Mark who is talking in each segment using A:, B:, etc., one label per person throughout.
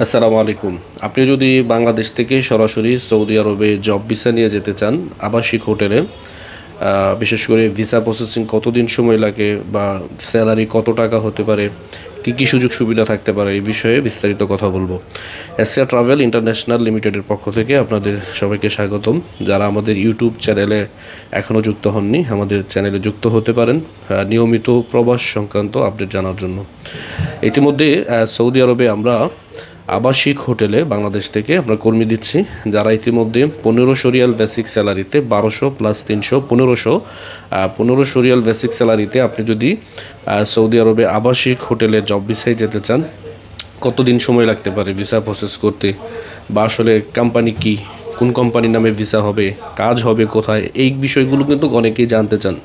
A: আসসালামু আলাইকুম। আপনি যদি বাংলাদেশ থেকে সরাসরি সৌদি আরবে জব ভিসা নিয়ে যেতে চান আবাসিক হোটেলে, বিশেষ করে ভিসা প্রসেসিং কতদিন সময় লাগে বা স্যালারি কত টাকা হতে পারে, কী কী সুযোগ সুবিধা থাকতে পারে এই বিষয়ে বিস্তারিত কথা বলবো। এশিয়া ট্রাভেল ইন্টারন্যাশনাল লিমিটেডের পক্ষ থেকে আপনাদের সবাইকে স্বাগতম। যারা আমাদের ইউটিউব চ্যানেলে এখনও যুক্ত হননি, আমাদের চ্যানেলে যুক্ত হতে পারেন নিয়মিত প্রবাস সংক্রান্ত আপডেট জানার জন্য। ইতিমধ্যে সৌদি আরবে আমরা আবাসিক হোটেলে বাংলাদেশ থেকে আমরা কর্মী দিচ্ছি, যারা ইতিমধ্যে 1500 রিয়াল বেসিক স্যালারিতে 1200 প্লাস 300 1500 রিয়াল বেসিক স্যালারিতে আপনি যদি সৌদি আরবে আবাসিক হোটেলে জব ভিসায় যেতে চান, কতদিন সময় লাগতে পারে ভিসা প্রসেস করতে, বা আসলে কোম্পানি কি, কোন কোম্পানির নামে ভিসা হবে, কাজ হবে কোথায়, এই বিষয়গুলো কিন্তু অনেকেই জানতে চান।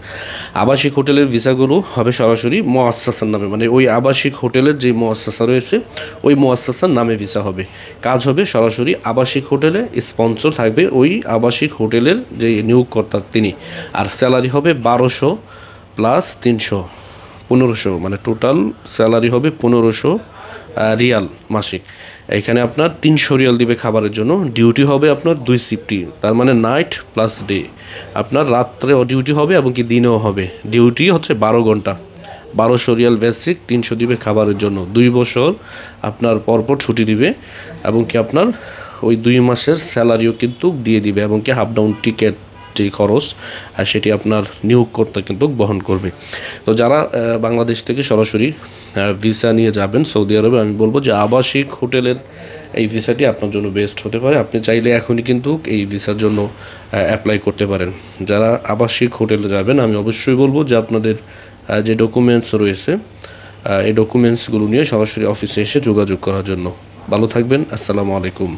A: আবাসিক হোটেলের ভিসাগুলো হবে সরাসরি মুআসসাসার নামে, মানে ওই আবাসিক হোটেলের যে মুআসসাসা রয়েছে ওই মুআসসাসার নামে ভিসা হবে। কাজ হবে সরাসরি আবাসিক হোটেলে, স্পন্সর থাকবে ওই আবাসিক হোটেলের যে নিয়োগকর্তা তিনি, আর স্যালারি হবে 1200 প্লাস 300 1500, মানে টোটাল স্যালারি হবে 1500 রিয়াল মাসিক। এখানে আপনার 300 রিয়াল দিবে খাবারের জন্য। ডিউটি হবে আপনার 2 শিফটি, তার মানে নাইট প্লাস ডে। আপনার রাত্রেও ডিউটি হবে এবং কি দিনেও হবে। ডিউটি হচ্ছে 12 ঘন্টা। 1200 রিয়াল বেসিক, 300 দিবে খাবারের জন্য। 2 বছর আপনার পরপর ছুটি দিবে এবং কি আপনার ওই 2 মাসের স্যালারিও কিন্তু দিয়ে দিবে, এবং কি হাফ ডাউন টিকিট যে খরচ সেটি আপনার নিয়োগকর্তা কিন্তু বহন করবে। তো যারা বাংলাদেশ থেকে সরাসরি ভিসা নিয়ে যাবেন সৌদি আরবে, আমি বলবো যে আবাসিক হোটেলের এই ভিসাটি আপনার জন্য বেস্ট হতে পারে। আপনি চাইলে এখনই কিন্তু এই ভিসার জন্য অ্যাপ্লাই করতে পারেন। যারা আবাসিক হোটেলে যাবেন, আমি অবশ্যই বলবো যে আপনাদের যে ডকুমেন্টস রয়েছে এই ডকুমেন্টসগুলো নিয়ে সরাসরি অফিসে এসে যোগাযোগ করার জন্য। ভালো থাকবেন। আসসালামু আলাইকুম।